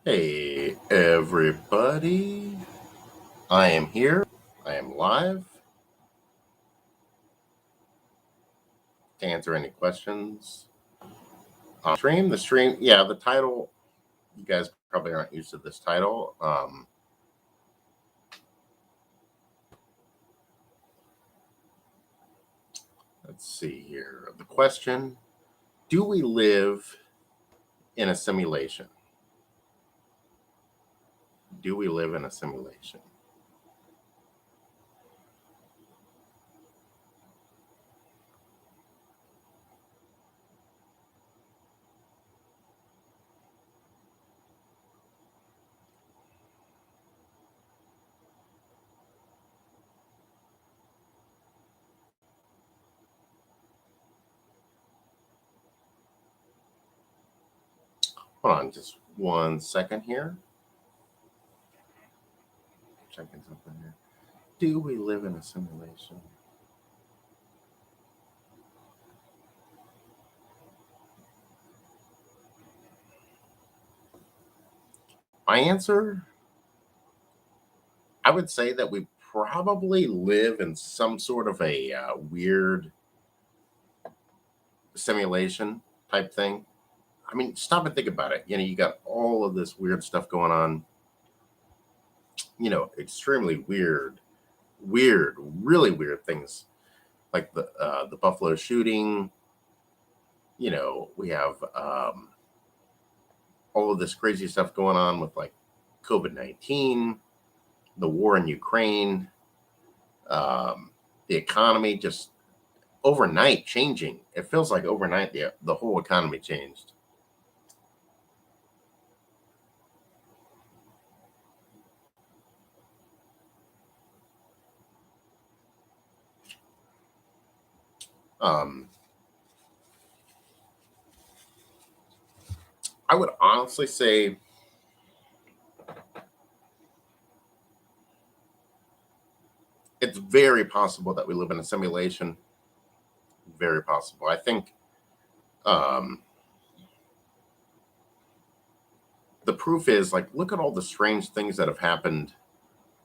Hey, everybody. I am here. I am live to answer any questions on stream. The title, you guys probably aren't used to this title. Let's see here. The question: do we live in a simulation? Do we live in a simulation? Hold on just 1 second here. Checking something here. Do we live in a simulation? My answer, I would say that we probably live in some sort of a weird simulation type thing. I mean, stop and think about it. You got all of this weird stuff going on. Extremely really weird things like the Buffalo shooting. We have all of this crazy stuff going on with like COVID-19, the war in Ukraine, the economy just overnight changing. It feels like overnight the whole economy changed. Um, I would honestly say it's very possible that we live in a simulation. Very possible. I think um, the proof is like, look at all the strange things that have happened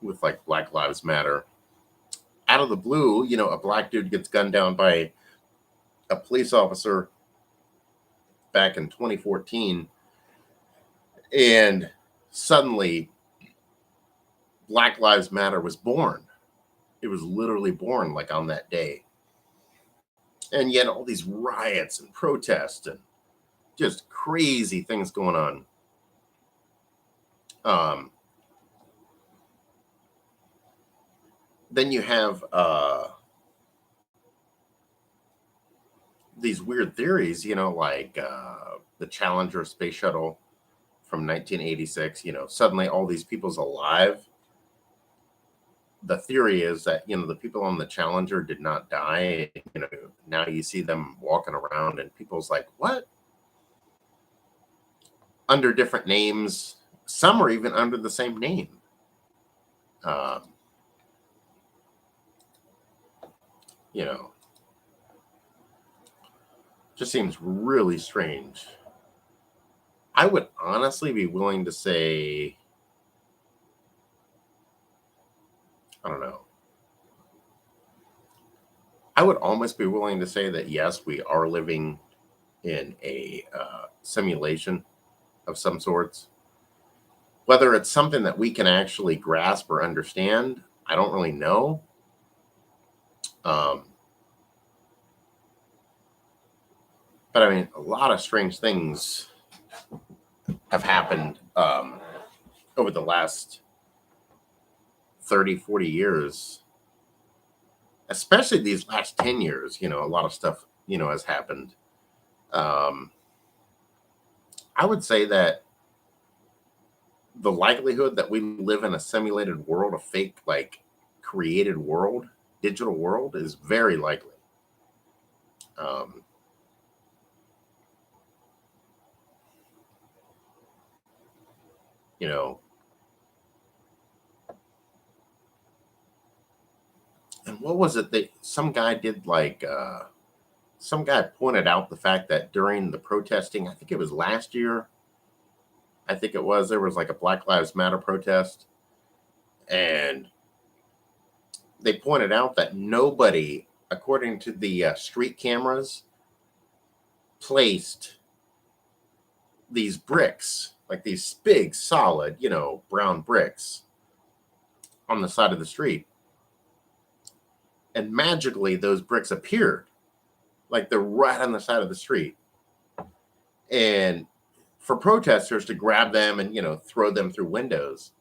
with like Black Lives Matter. Out of the blue, a black dude gets gunned down by a police officer back in 2014, and suddenly Black Lives Matter was born. It was literally born like on that day. And yet all these riots and protests and just crazy things going on. Then you have these weird theories, like the Challenger space shuttle from 1986. Suddenly all these people's alive. The theory is that the people on the Challenger did not die. Now you see them walking around, and people's like, what? Under different names. Some are even under the same name. Um, you know, just seems really strange. I would honestly be willing to say, I don't know. I would almost be willing to say that yes, we are living in a simulation of some sorts. Whether it's something that we can actually grasp or understand, I don't really know. Um, but I mean, a lot of strange things have happened over the last 30, 40 years, especially these last 10 years. A lot of stuff, has happened. Um, I would say that the likelihood that we live in a simulated world, a fake, like created world, digital world, is very likely. Um, you know, and what was it that some guy did like, some guy pointed out the fact that during the protesting, I think it was last year, I think it was, there was like a Black Lives Matter protest, and they pointed out that nobody, according to the street cameras, placed these bricks, like these big, solid, brown bricks on the side of the street. And magically, those bricks appeared, like they're right on the side of the street. And for protesters to grab them and, throw them through windows.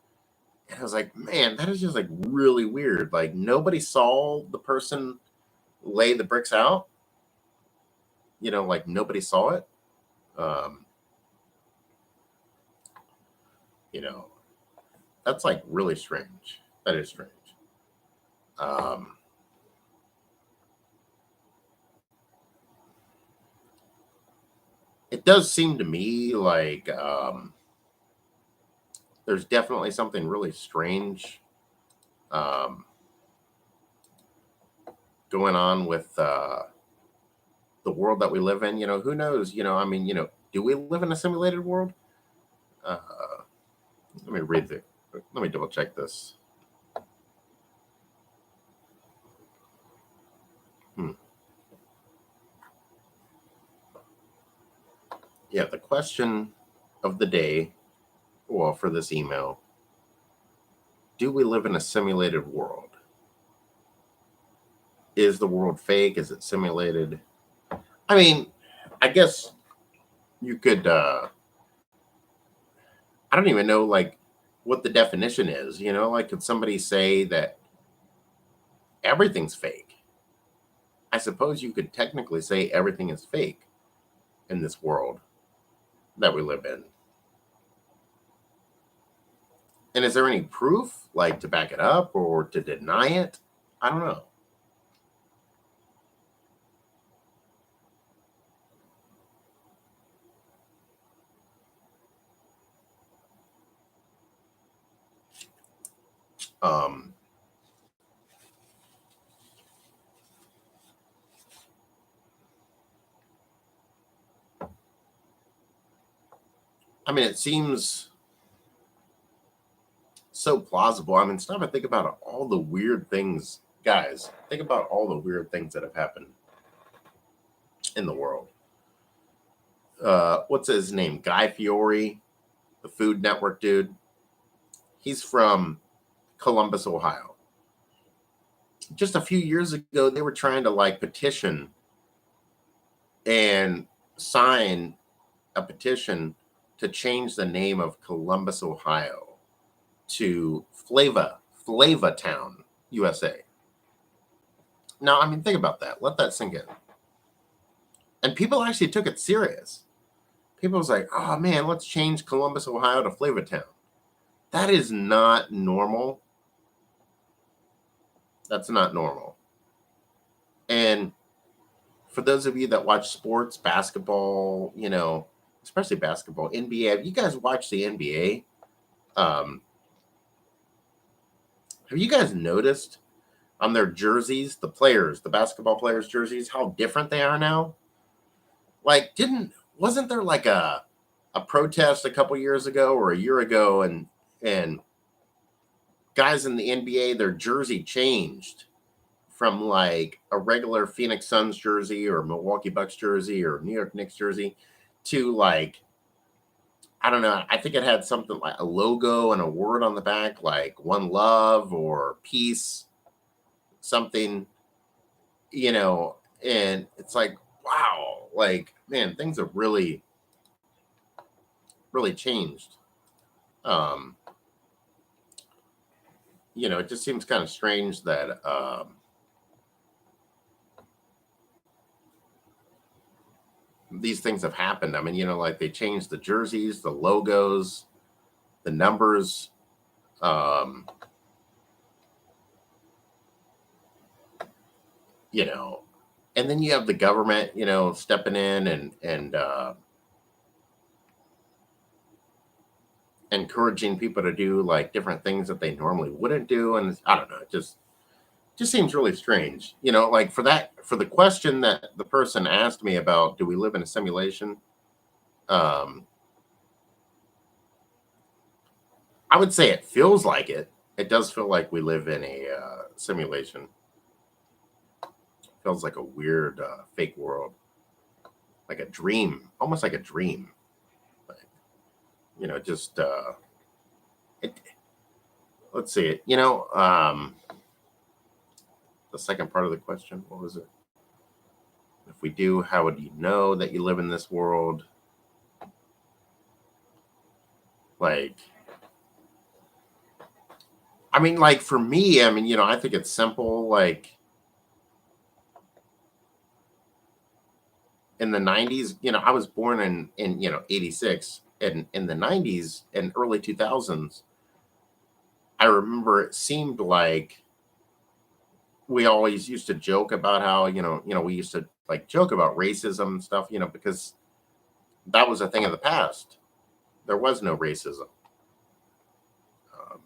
And I was like, man, that is just like really weird. Like nobody saw the person lay the bricks out. Like nobody saw it. Um, that's like really strange. That is strange. Um, it does seem to me like there's definitely something really strange going on with the world that we live in. Who knows? Do we live in a simulated world? Uh, let me double check this. Yeah, the question of the day, well, for this email: do we live in a simulated world? Is the world fake? Is it simulated? I mean, I guess you could I don't even know like what the definition is, like could somebody say that everything's fake? I suppose you could technically say everything is fake in this world that we live in. And is there any proof, like to back it up or to deny it? I don't know. Um, I mean, it seems so plausible. I mean, stop and think about all the weird things, guys. Think about all the weird things that have happened in the world. What's his name? Guy Fieri, the Food Network dude. He's from Columbus, Ohio. Just a few years ago, they were trying to like petition and sign a petition to change the name of Columbus, Ohio to Flavatown, USA. Now, I mean, think about that. Let that sink in. And people actually took it serious. People was like, oh man, let's change Columbus, Ohio to Flavatown. That is not normal. That's not normal. And for those of you that watch sports, basketball, especially basketball, NBA, have you guys watched the NBA? Have you guys noticed on their jerseys, the basketball players' jerseys, how different they are now? Like, wasn't there like a protest a couple years ago or a year ago, and guys in the NBA, their jersey changed from like a regular Phoenix Suns jersey or Milwaukee Bucks jersey or New York Knicks jersey to like, I don't know, I think it had something like a logo and a word on the back, like one love or peace, something, and it's like, wow, like, man, things have really, really changed. Um, it just seems kind of strange that these things have happened. I mean, like they changed the jerseys, the logos, the numbers. Um, and then you have the government, stepping in and encouraging people to do like different things that they normally wouldn't do. And I don't know, it just seems really strange, like for the question that the person asked me about, do we live in a simulation? I would say it feels like it. It does feel like we live in a simulation. Feels like a weird fake world, like a dream, almost like a dream. Like, just it, let's see it. The second part of the question, what was it? If we do, how would you know that you live in this world? Like, I mean, like for me, I mean, I think it's simple. Like in the 90s, I was born in 86, and in the 90s and early 2000s, I remember it seemed like we always used to joke about how, we used to like joke about racism and stuff, because that was a thing of the past. There was no racism. Um,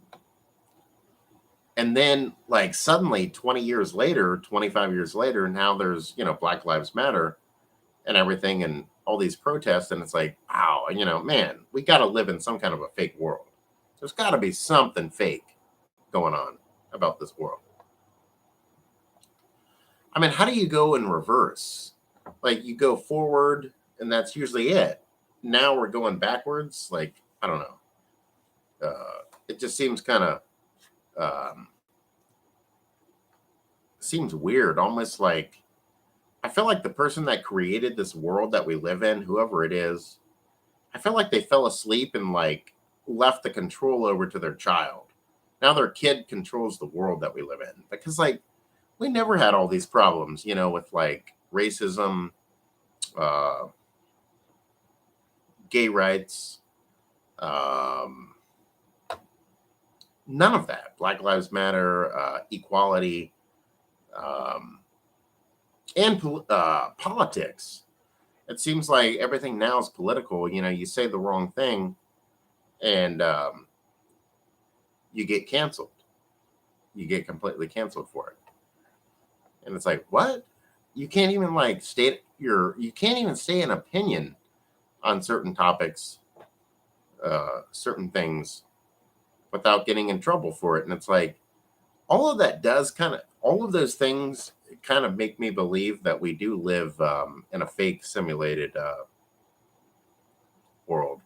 and then like suddenly 20 years later, 25 years later, now there's, Black Lives Matter and everything and all these protests. And it's like, wow, man, we got to live in some kind of a fake world. There's got to be something fake going on about this world. I mean, how do you go in reverse? Like you go forward and that's usually it. Now we're going backwards. Like, I don't know. It just seems kind of, seems weird. Almost like, I feel like the person that created this world that we live in, whoever it is, I feel like they fell asleep and like left the control over to their child. Now their kid controls the world that we live in because like we never had all these problems, with like racism, uh, gay rights, um, none of that. Black Lives Matter, equality, um, and politics. It seems like everything now is political. You say the wrong thing and you get canceled. You get completely canceled for it. And it's like, what? You can't even like state you can't even say an opinion on certain topics, certain things without getting in trouble for it. And it's like, all of that does kind of, all of those things kind of make me believe that we do live in a fake simulated world.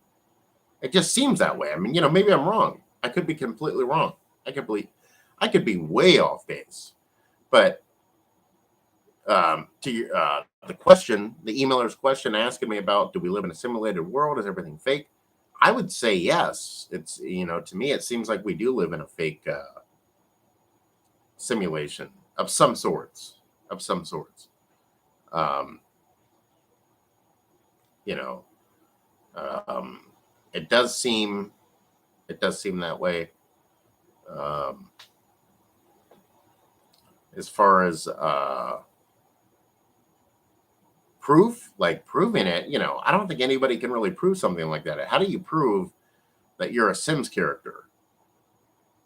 It just seems that way. I mean, maybe I'm wrong. I could be completely wrong. I could be way off base. But to the question, the emailer's question asking me about, do we live in a simulated world? Is everything fake? I would say yes. It's, to me, it seems like we do live in a fake simulation of some sorts, of some sorts. Um, you know, um, it does seem, that way. Um, as far as proof, like proving it, I don't think anybody can really prove something like that. How do you prove that you're a Sims character?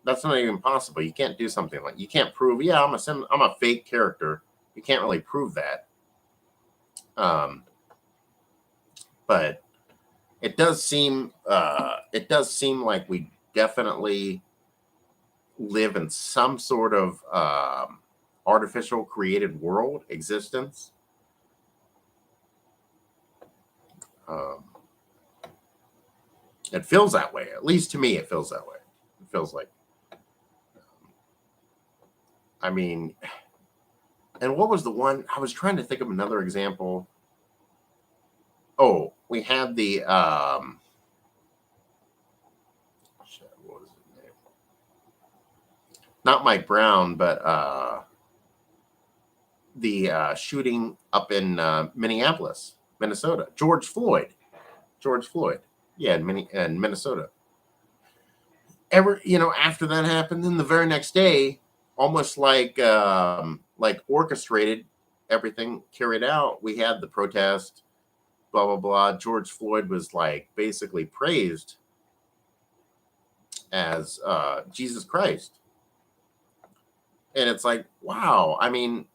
That's not even possible. You can't do something like, you can't prove, yeah, I'm a fake character. You can't really prove that. But it does seem like we definitely live in some sort of artificial created world existence. Um, it feels that way. At least to me, it feels that way. It feels like, I mean, and what was the one? I was trying to think of another example. Oh, we had the what was his name? Not Mike Brown, but the shooting up in Minneapolis, Minnesota. George Floyd. George Floyd. Yeah, in Minnesota. After that happened, then the very next day, almost like orchestrated, everything carried out. We had the protest, blah blah blah. George Floyd was like basically praised as Jesus Christ, and it's like, wow. I mean,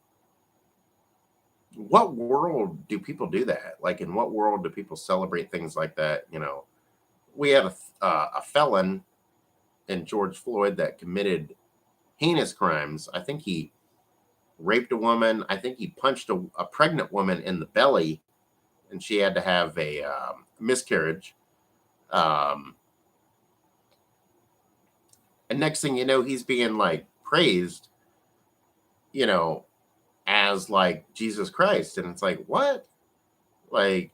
what world do people do that? Like, in what world do people celebrate things like that? We had a felon and George Floyd that committed heinous crimes. I think he raped a woman. I think he punched a pregnant woman in the belly, and she had to have a miscarriage. Um, and next thing you know, he's being like praised, you know, as like Jesus Christ. And it's like, what? Like,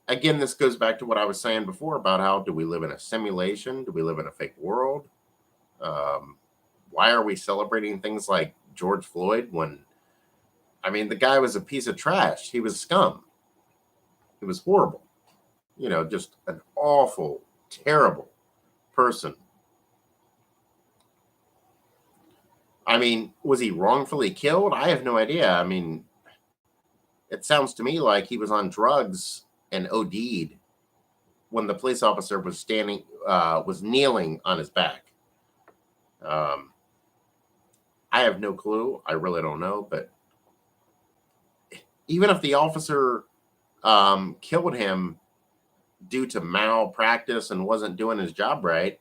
again, this goes back to what I was saying before about how do we live in a simulation? Do we live in a fake world? Um, why are we celebrating things like George Floyd when, I mean, the guy was a piece of trash. He was scum. He was horrible. You know, just an awful, terrible person. I mean, was he wrongfully killed? I have no idea. I mean, it sounds to me like he was on drugs and OD'd when the police officer was was kneeling on his back. Um, I have no clue. I really don't know. But even if the officer killed him due to malpractice and wasn't doing his job right,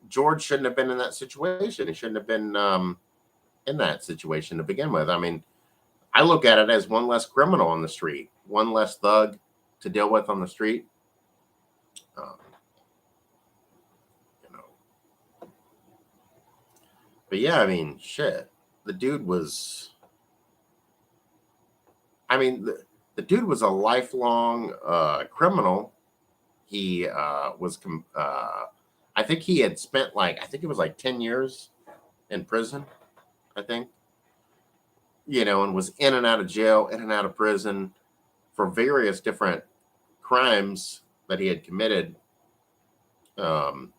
George shouldn't have been in that situation. He shouldn't have been in that situation to begin with. I mean, I look at it as one less criminal on the street, one less thug to deal with on the street. Um, you know, but yeah, I mean, shit. The dude was. I mean, the dude was a lifelong criminal. He I think he had spent like, I think it was like 10 years in prison, I think, you know, and was in and out of jail, in and out of prison for various different crimes that he had committed. Um,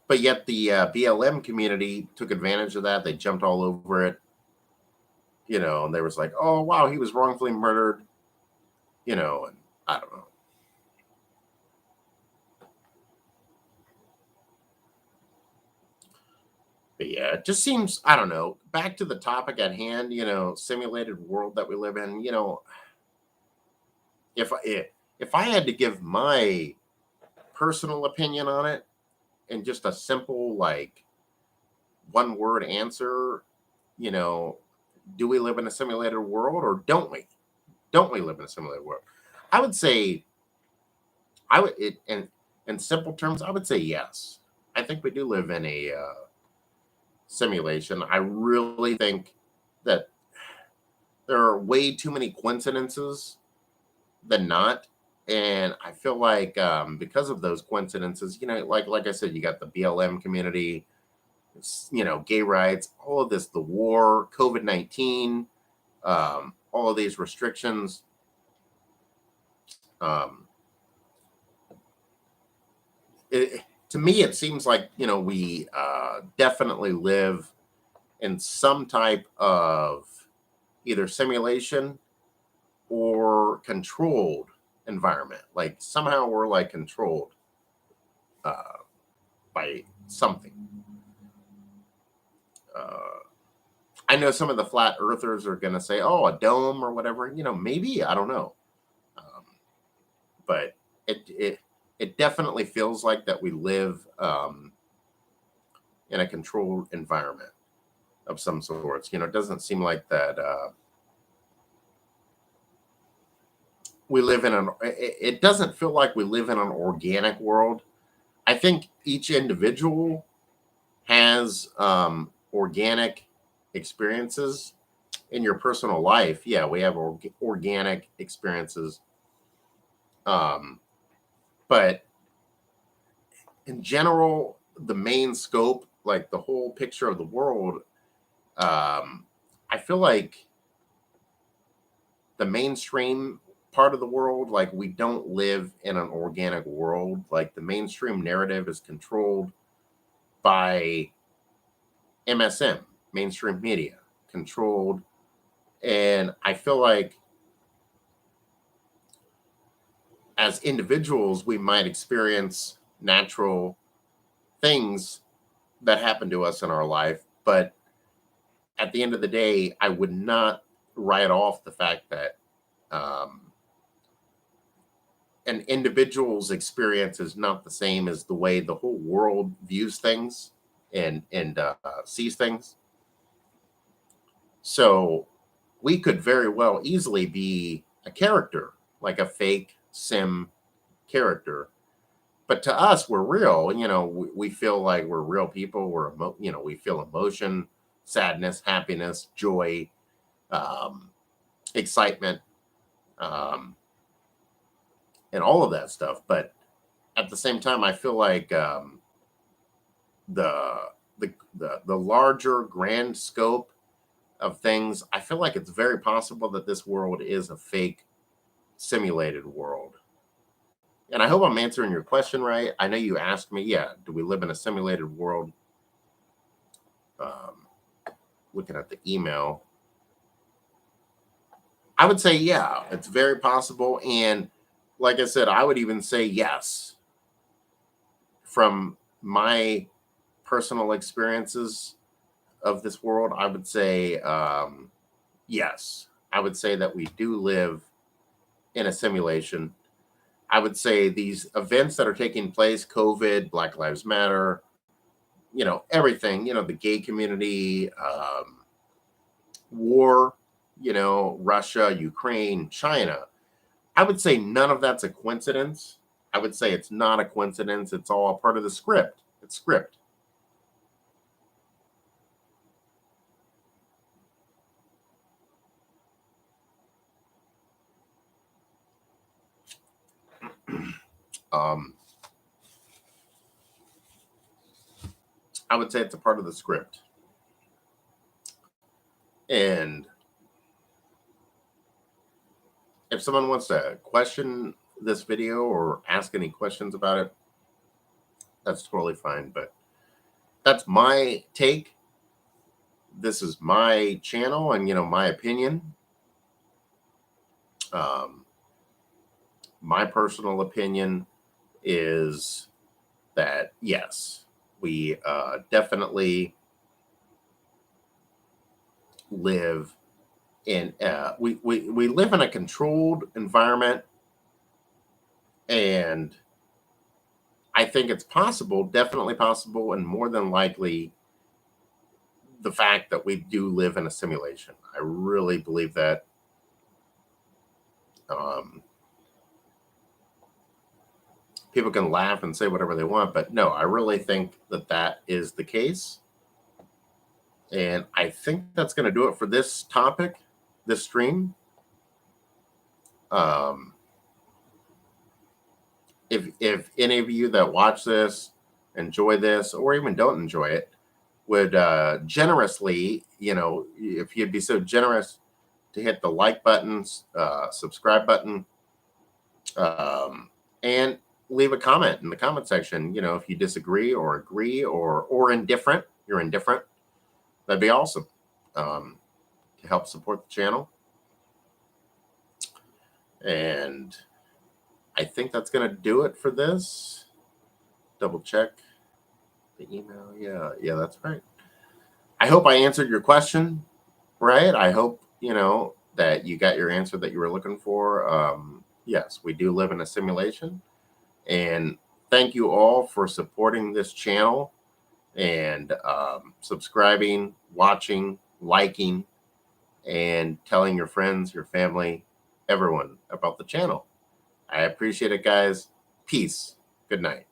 but yet the BLM community took advantage of that. They jumped all over it, you know, and they was like, oh, wow, he was wrongfully murdered, you know, and I don't know. But yeah, it just seems, I don't know, back to the topic at hand, you know, simulated world that we live in, you know, if I had to give my personal opinion on it in just a simple like one word answer, you know, do we live in a simulated world or don't we? Don't we live in a simulated world? I would say I would it in simple terms, I would say yes. I think we do live in a simulation. I really think that there are way too many coincidences than not. And I feel like because of those coincidences, you know, like I said, you got the BLM community, you know, gay rights, all of this, the war, COVID-19, all of these restrictions. Um, to me, it seems like, you know, we definitely live in some type of either simulation or controlled environment. Like somehow we're like controlled uh, by something. Uh, I know some of the flat earthers are going to say, "Oh, a dome or whatever." You know, maybe I don't know, um, but it definitely feels like that we live in a controlled environment of some sorts. You know, it doesn't seem like that we live in an. It doesn't feel like we live in an organic world. I think each individual has organic experiences in your personal life. Yeah, we have organic experiences, um, but in general, the main scope, like the whole picture of the world, I feel like the mainstream part of the world, like we don't live in an organic world. Like the mainstream narrative is controlled by MSM, mainstream media, controlled. And I feel like as individuals, we might experience natural things that happen to us in our life. But at the end of the day, I would not write off the fact that um, an individual's experience is not the same as the way the whole world views things and sees things. So we could very well easily be a character, like a fake sim character. But to us, we're real. We feel like we're real people. We feel emotion, sadness, happiness, joy, um, excitement, um, and all of that stuff. But at the same time, I feel like the the larger grand scope of things, I feel like it's very possible that this world is a fake simulated world. And I hope I'm answering your question right. I know you asked me, yeah, do we live in a simulated world? Um, Looking at the email, I would say, yeah, it's very possible. And like I said, I would even say yes. From my personal experiences of this world, I would say yes. I would say that we do live in a simulation. I would say these events that are taking place, COVID, Black Lives Matter, everything, the gay community, war, Russia, Ukraine, China. I would say none of that's a coincidence. I would say it's not a coincidence. It's all a part of the script. It's script. um, I would say it's a part of the script. And if someone wants to question this video or ask any questions about it, that's totally fine. But that's my take. This is my channel and, my opinion. Um, my personal opinion is that, yes, we definitely live in we live in a controlled environment, and I think it's possible, definitely possible, and more than likely the fact that we do live in a simulation. I really believe that. um, People can laugh and say whatever they want, but no, I really think that that is the case. And I think that's going to do it for this topic, this stream. um, if any of you that watch this enjoy this, or even don't enjoy it, would generously, if you'd be so generous to hit the like buttons, subscribe button, and leave a comment in the comment section. If you disagree or agree or indifferent, you're indifferent, that'd be awesome, to help support the channel. And I think that's going to do it for this. Double check the email. Yeah, that's right. I hope I answered your question right. I hope, that you got your answer that you were looking for. Yes, we do live in a simulation. And thank you all for supporting this channel and subscribing, watching, liking, and telling your friends, your family, everyone about the channel. I appreciate it, guys. Peace. Good night.